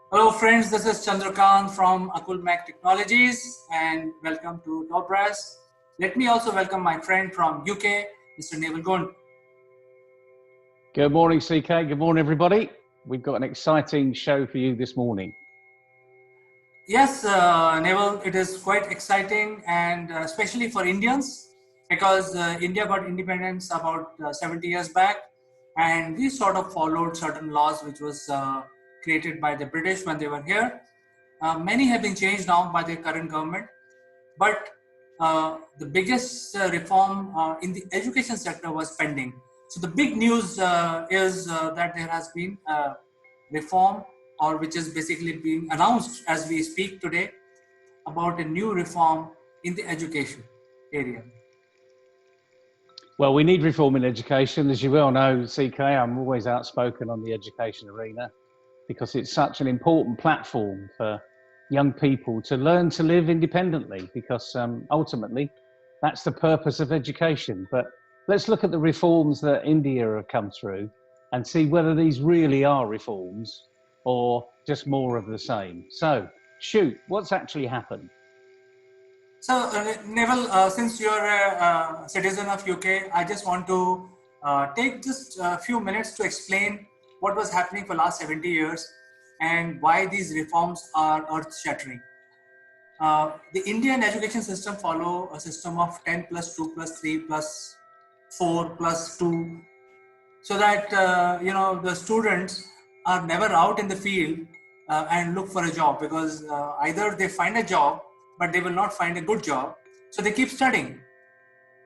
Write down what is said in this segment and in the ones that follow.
Hello friends, this is Chandrakant from Akul Mac Technologies and welcome to Top Brass. Let me also welcome my friend from UK, Mr. Naval Gund. Good morning, CK. Good morning, everybody. We've got an exciting show for you this morning. Yes, Naval, it is quite exciting and especially for Indians because India got independence about 70 years back and we sort of followed certain laws which was created by the British when they were here. Many have been changed now by the current government. But the biggest reform in the education sector was pending. So the big news is that there has been reform, or which is basically being announced as we speak today, about a new reform in the education area. Well, we need reform in education. As you well know, CK, I'm always outspoken on the education arena because it's such an important platform for young people to learn to live independently, because ultimately that's the purpose of education. But let's look at the reforms that India have come through and see whether these really are reforms or just more of the same. So, shoot, what's actually happened? So, Neville, since you're a citizen of UK, I just want to take just a few minutes to explain what was happening for last 70 years and why these reforms are earth-shattering. The Indian education system follow a system of 10 plus 2 plus 3 plus 4 plus 2, so that the students are never out in the field and look for a job, because either they find a job but they will not find a good job, so they keep studying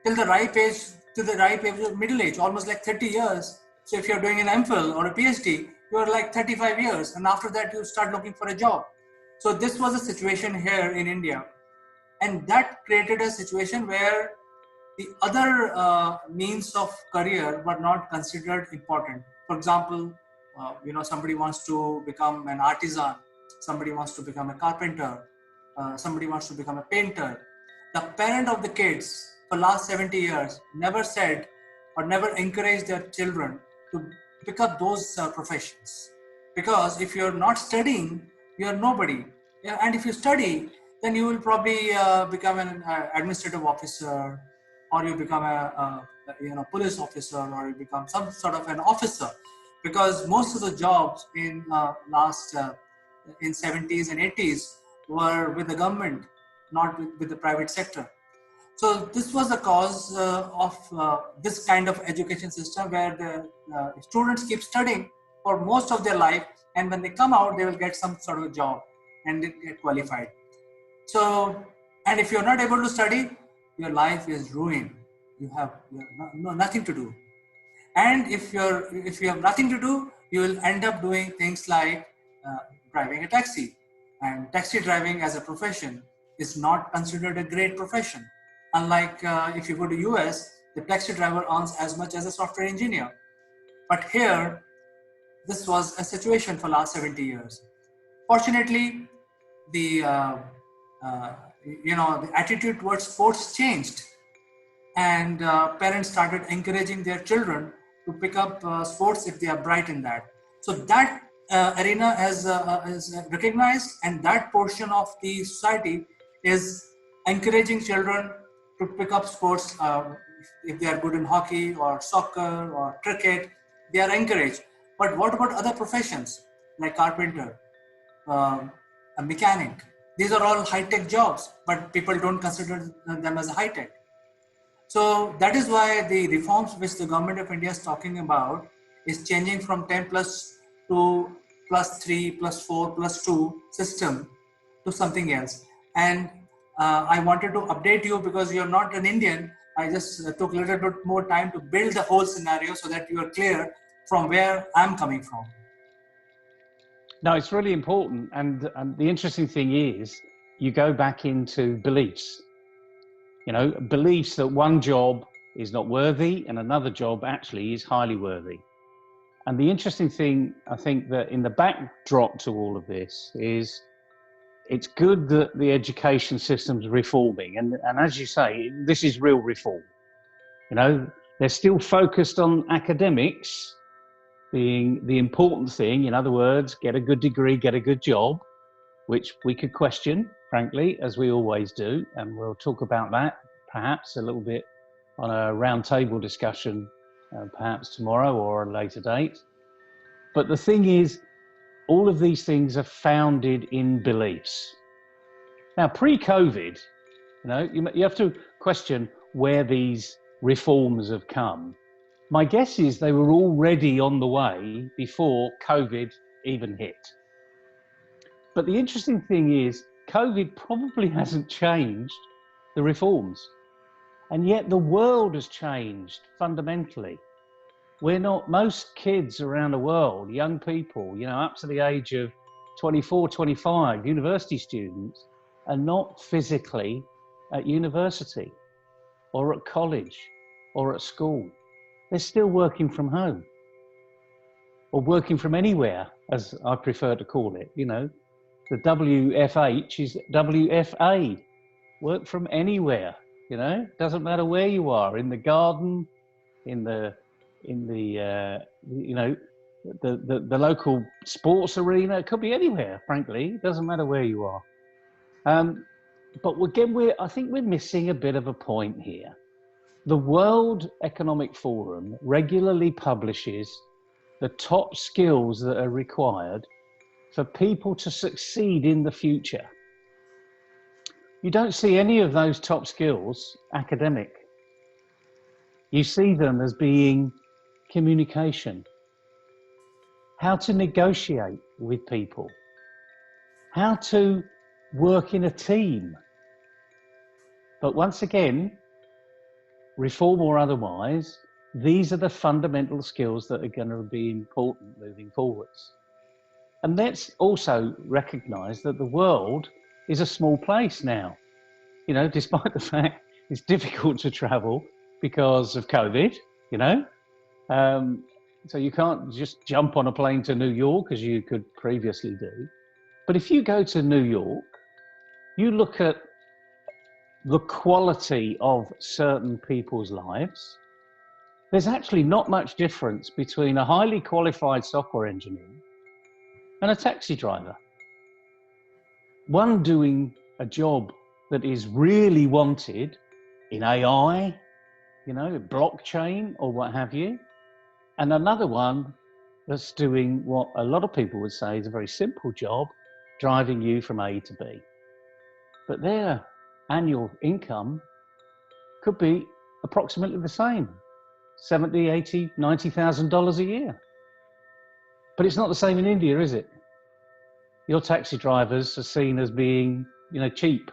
till the ripe age, to the ripe age of middle age, almost like 30 years. So if you're doing an MPhil or a PhD, you're like 35 years, and after that you start looking for a job. So this was a situation here in India, and that created a situation where the other means of career were not considered important. For example, somebody wants to become an artisan, somebody wants to become a carpenter, somebody wants to become a painter. The parent of the kids for last 70 years never said or never encouraged their children to pick up those professions, because if you're not studying, you're nobody. Yeah, and if you study, then you will probably become an administrative officer, or you become a police officer, or you become some sort of an officer, because most of the jobs in last in 70s and 80s were with the government, not with the private sector. So this was the cause of this kind of education system, where the students keep studying for most of their life, and when they come out, they will get some sort of a job and they get qualified. So, and if you're not able to study, your life is ruined. You have nothing to do. And if you have nothing to do, you will end up doing things like uh, driving a taxi. And taxi driving as a profession is not considered a great profession. Unlike if you go to US, the taxi driver earns as much as a software engineer. But here, this was a situation for last 70 years. Fortunately, the uh, the attitude towards sports changed, and parents started encouraging their children to pick up sports if they are bright in that. So that arena is recognized, and that portion of the society is encouraging children to pick up sports. If they are good in hockey or soccer or cricket, they are encouraged. But what about other professions like carpenter, um, a mechanic? These are all high-tech jobs, but people don't consider them as high-tech. So that is why the reforms which the government of India is talking about is changing from 10 plus to plus 3 plus 4 plus 2 system to something else. And I wanted to update you because you're not an Indian. I just took a little bit more time to build the whole scenario so that you are clear from where I'm coming from. No, it's really important. And the interesting thing is, you go back into beliefs, beliefs that one job is not worthy and another job actually is highly worthy. And the interesting thing, I think, that in the backdrop to all of this is, it's good that the education system's reforming. And as you say, this is real reform. They're still focused on academics, being the important thing. In other words, get a good degree, get a good job, which we could question, frankly, as we always do. And we'll talk about that perhaps a little bit on a roundtable discussion, perhaps tomorrow or a later date. But the thing is, all of these things are founded in beliefs. Now, pre-COVID, you have to question where these reforms have come. My guess is they were already on the way before COVID even hit. But the interesting thing is, COVID probably hasn't changed the reforms. And yet the world has changed fundamentally. Most kids around the world, young people, up to the age of 24, 25, university students, are not physically at university or at college or at school. They're still working from home or working from anywhere, as I prefer to call it. The WFH is WFA, work from anywhere. Doesn't matter where you are, in the garden, in the local sports arena. It could be anywhere, frankly. It doesn't matter where you are. But again, I think we're missing a bit of a point here. The World Economic Forum regularly publishes the top skills that are required for people to succeed in the future. You don't see any of those top skills academic. You see them as being communication, how to negotiate with people, how to work in a team. But once again, reform or otherwise, these are the fundamental skills that are going to be important moving forwards. And let's also recognize that the world is a small place now. Despite the fact it's difficult to travel because of COVID, so you can't just jump on a plane to New York as you could previously do. But if you go to New York, you look at the quality of certain people's lives, there's actually not much difference between a highly qualified software engineer and a taxi driver. One doing a job that is really wanted in AI, blockchain or what have you, and another one that's doing what a lot of people would say is a very simple job, driving you from A to B. But their annual income could be approximately the same, $70,000, $80,000, $90,000 a year. But it's not the same in India, is it? Your taxi drivers are seen as being, cheap,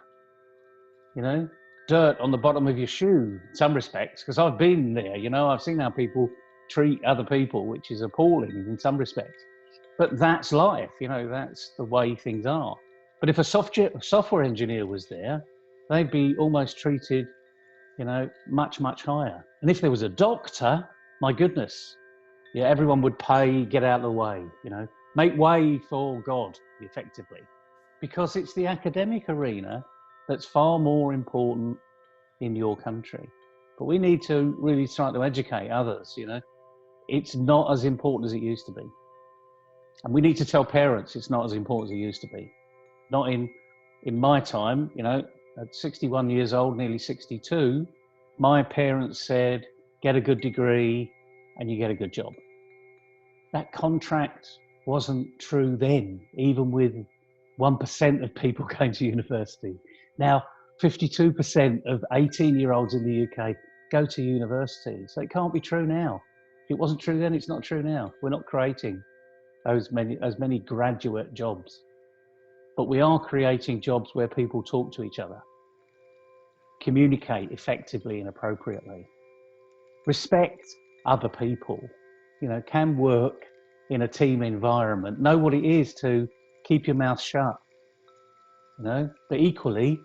dirt on the bottom of your shoe in some respects, because I've been there, I've seen how people treat other people, which is appalling in some respects. But that's life, that's the way things are. But if a software engineer was there, they'd be almost treated, much, much higher. And if there was a doctor, my goodness, everyone would pay, get out of the way, make way for God, effectively. Because it's the academic arena that's far more important in your country. But we need to really start to educate others, It's not as important as it used to be. And we need to tell parents it's not as important as it used to be. Not in my time, at 61 years old, nearly 62, my parents said, get a good degree and you get a good job. That contract wasn't true then, even with 1% of people going to university. Now, 52% of 18-year-olds in the UK go to university. So it can't be true now. If it wasn't true then, it's not true now. We're not creating as many graduate jobs. But we are creating jobs where people talk to each other, communicate effectively and appropriately, respect other people, can work in a team environment, know what it is to keep your mouth shut, but equally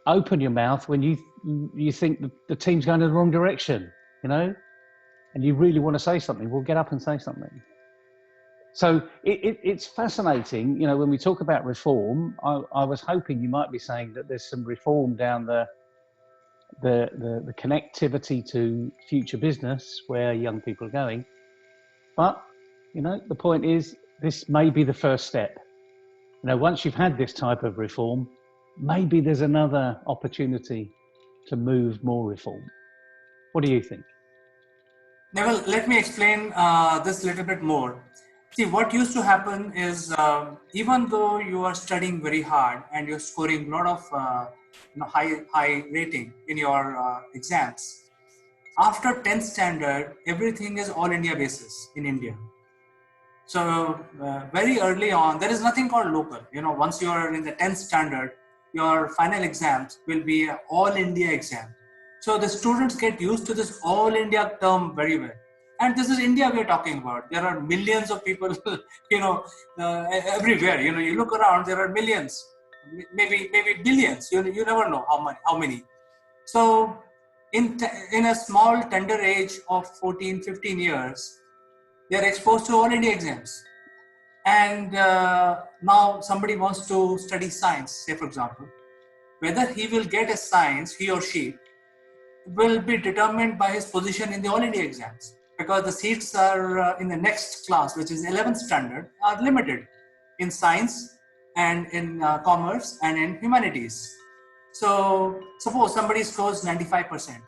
open your mouth when you think the team's going in the wrong direction, and you really want to say something. Well, get up and say something. So it's fascinating, when we talk about reform. I was hoping you might be saying that there's some reform down the connectivity to future business where young people are going. But, the point is, this may be the first step. Once you've had this type of reform, maybe there's another opportunity to move more reform. What do you think? Neville, let me explain this a little bit more. See, what used to happen is even though you are studying very hard and you're scoring a lot of high rating in your exams, after 10th standard, everything is all India basis in India. So very early on, there is nothing called local. Once you are in the 10th standard, your final exams will be an all India exam. So the students get used to this all India term very well. And this is India we are talking about. There are millions of people, everywhere. You look around, there are millions, maybe billions. You never know how many. So in a small tender age of 14, 15 years, they are exposed to all India exams. And now somebody wants to study science, say for example, whether he will get a science, he or she, will be determined by his position in the all India exams, because the seats are in the next class, which is 11th standard, are limited in science and in commerce and in humanities. So suppose somebody scores 95%.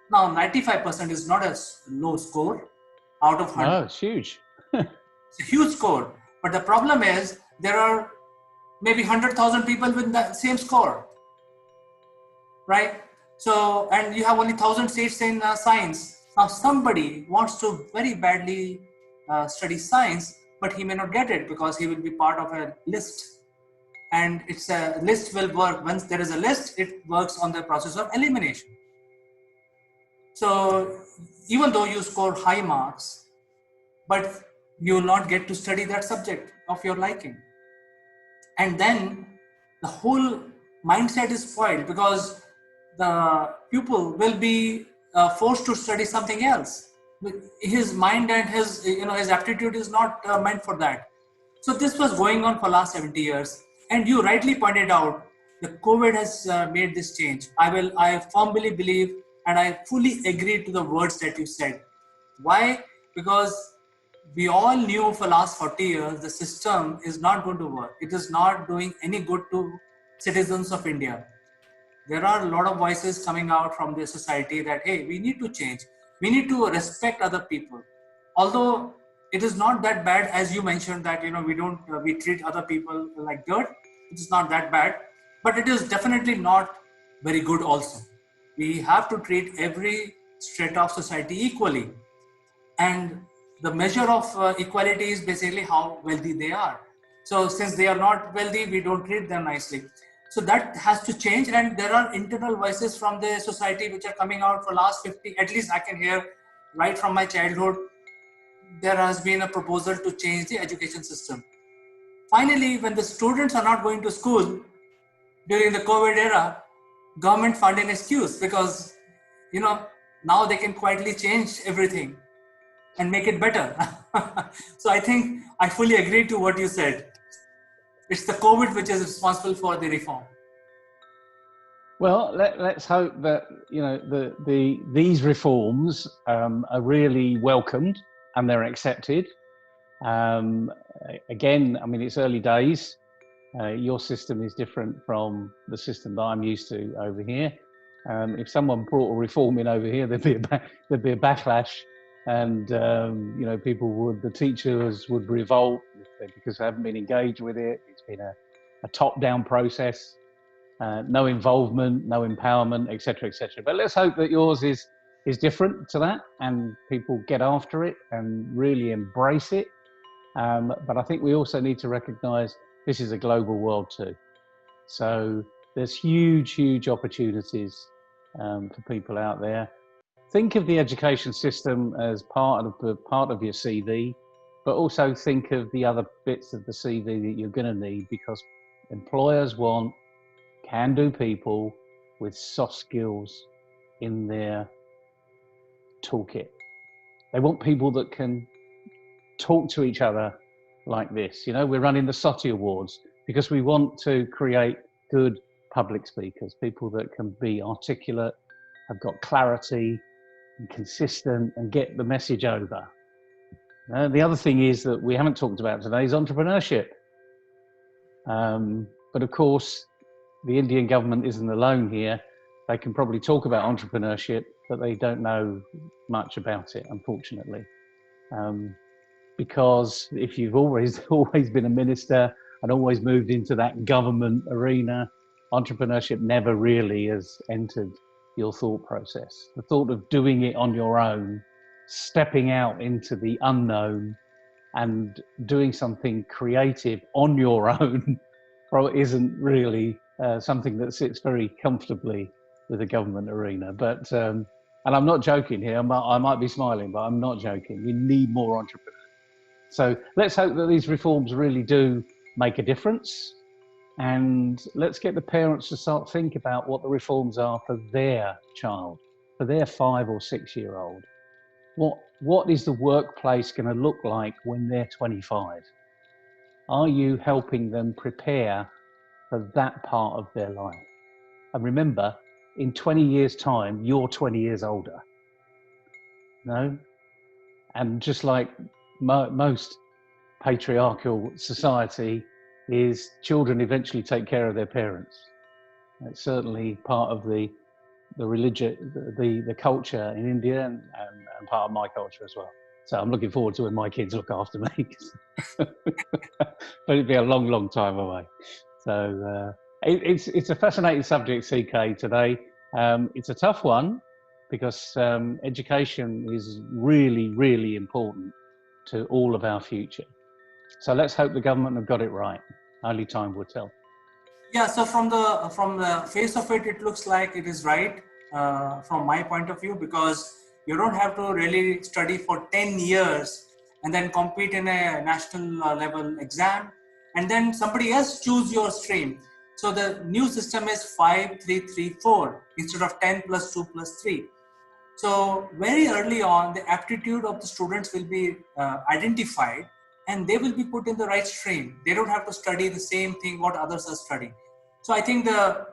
Now 95% is not a low score out of 100. No, it's huge. It's a huge score. But the problem is there are maybe 100,000 people with the same score, right? So, and you have only 1,000 seats in science. Now somebody wants to very badly study science, but he may not get it because he will be part of a list. And it's a list will work. Once there is a list, it works on the process of elimination. So even though you score high marks, but you will not get to study that subject of your liking. And then the whole mindset is spoiled because the pupil will be forced to study something else. His mind and his aptitude is not meant for that. So this was going on for last 70 years. And you rightly pointed out, the COVID has made this change. I firmly believe and I fully agree to the words that you said. Why? Because we all knew for last 40 years, the system is not going to work. It is not doing any good to citizens of India. There are a lot of voices coming out from the society that, hey, we need to change. We need to respect other people. Although it is not that bad, as you mentioned that, we treat other people like dirt. It is not that bad, but it is definitely not very good also. We have to treat every strata of society equally. And the measure of equality is basically how wealthy they are. So since they are not wealthy, we don't treat them nicely. So that has to change. And there are internal voices from the society which are coming out for last 50, at least I can hear right from my childhood, there has been a proposal to change the education system. Finally, when the students are not going to school during the COVID era, government found an excuse because, now they can quietly change everything and make it better. So I think I fully agree to what you said. It's the COVID which is responsible for the reform. Well, let's hope that these reforms are really welcomed and they're accepted. Again, I mean, it's early days. Your system is different from the system that I'm used to over here. If someone brought a reform in over here, there'd be a backlash, and the teachers would revolt because they haven't been engaged with it. It's been a top-down process. No involvement, no empowerment, etc., etc. But let's hope that yours is different to that, and people get after it and really embrace it. But I think we also need to recognise this is a global world too. So there's huge opportunities for people out there. Think of the education system as part of your CV, but also think of the other bits of the CV that you're going to need, because employers want can-do people with soft skills in their toolkit. They want people that can talk to each other like this. We're running the SOTI Awards because we want to create good public speakers, people that can be articulate, have got clarity and consistent and get the message over. The other thing is that we haven't talked about today is entrepreneurship. But of course, the Indian government isn't alone here. They can probably talk about entrepreneurship, but they don't know much about it, unfortunately. Because if you've always been a minister and always moved into that government arena, entrepreneurship never really has entered your thought process. The thought of doing it on your own, stepping out into the unknown and doing something creative on your own isn't really something that sits very comfortably with the government arena. But and I'm not joking here. I might be smiling, but I'm not joking. We need more entrepreneurs. So let's hope that these reforms really do make a difference, and let's get the parents to start think about what the reforms are for their child, for their 5 or 6 year old. What is the workplace going to look like when they're 25? Are you helping them prepare for that part of their life? And remember, in 20 years' time, you're 20 years older. No? And just like most patriarchal society is, children eventually take care of their parents. It's certainly part of the religion, the culture in India, and part of my culture as well. So I'm looking forward to when my kids look after me. But it'd be a long, long time away. So it's a fascinating subject, CK, today. It's a tough one because education is really, really important to all of our future. So let's hope the government have got it right. Only time will tell. Yeah, so from the face of it, it looks like it is right from my point of view, because you don't have to really study for 10 years and then compete in a national level exam and then somebody else choose your stream. So the new system is 5-3-3-4 instead of 10 plus 2 plus 3. So very early on, the aptitude of the students will be identified and they will be put in the right stream. They don't have to study the same thing what others are studying. So I think the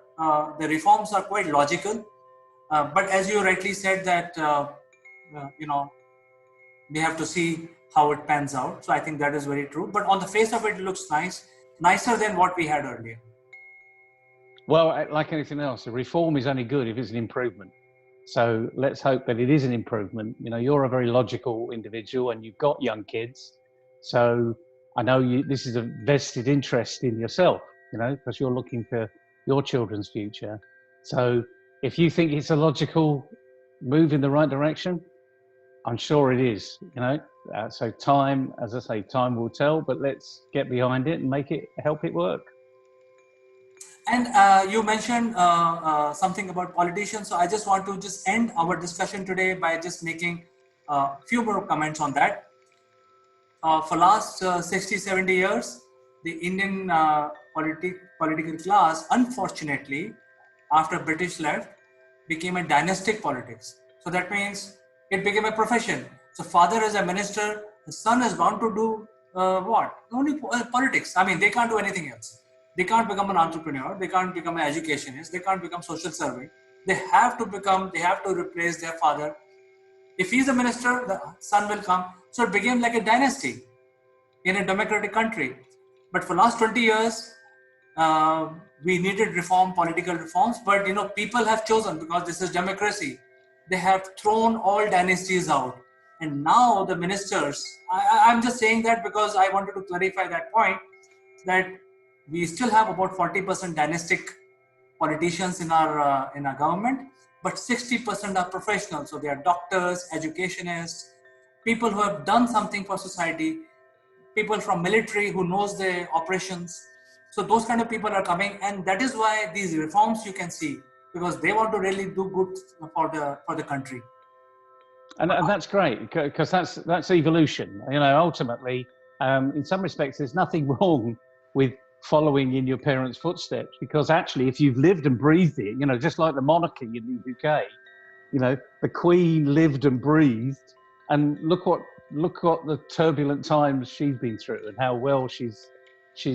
reforms are quite logical. But as you rightly said that, we have to see how it pans out. So I think that is very true. But on the face of it, it looks nice, nicer than what we had earlier. Well, like anything else, a reform is only good if it's an improvement. So let's hope that it is an improvement. You know, you're a very logical individual and you've got young kids. So I know this is a vested interest in yourself, you know, because you're looking for your children's future. So if you think it's a logical move in the right direction, I'm sure it is, you know. So time, as I say, time will tell, but let's get behind it and help it work. And you mentioned something about politicians. So I just want to just end our discussion today by just making a few more comments on that. For last 60, 70 years, the Indian political class, unfortunately, after British left, became a dynastic politics. So that means it became a profession. So father is a minister, the son is bound to do what? Only politics. I mean, they can't do anything else. They can't become an entrepreneur. They can't become an educationist. They can't become social servant. They have to replace their father. If he's a minister, the son will come. So it became like a dynasty in a democratic country. But for last 20 years, we needed political reforms. But, you know, people have chosen, because this is democracy, they have thrown all dynasties out. And now the ministers, I'm just saying that because I wanted to clarify that point, that we still have about 40% dynastic politicians in our government, but 60% are professionals. So they are doctors, educationists, people who have done something for society, people from military who knows the operations. So those kind of people are coming, and that is why these reforms you can see, because they want to really do good for the country. And that's great, because that's evolution. You know, ultimately, in some respects, there's nothing wrong with following in your parents' footsteps, because actually, if you've lived and breathed it, you know, just like the monarchy in the UK, you know, the Queen lived and breathed, and look what the turbulent times she's been through and how well she's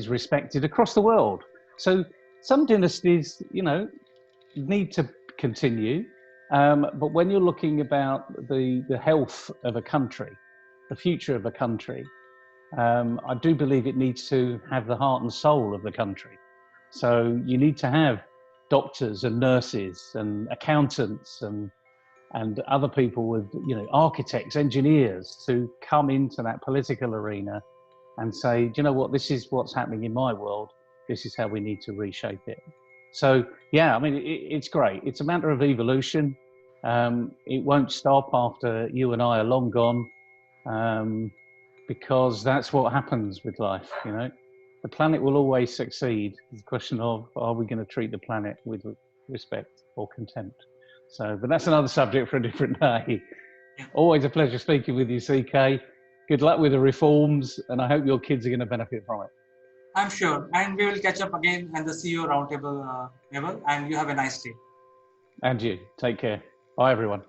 respected across the world. So some dynasties, you know, need to continue, but when you're looking about the health of a country, the future of a country, I do believe it needs to have the heart and soul of the country. So you need to have doctors and nurses and accountants and other people with, you know, architects, engineers, to come into that political arena and say, do you know what, this is what's happening in my world. This is how we need to reshape it. So, yeah, I mean, it's great. It's a matter of evolution. It won't stop after you and I are long gone, because that's what happens with life, you know. The planet will always succeed. It's a question of, are we going to treat the planet with respect or contempt? So, but that's another subject for a different day. Yeah. Always a pleasure speaking with you, CK. Good luck with the reforms, and I hope your kids are going to benefit from it. I'm sure. And we will catch up again at the CEO roundtable level. And you have a nice day. And you. Take care. Bye, everyone.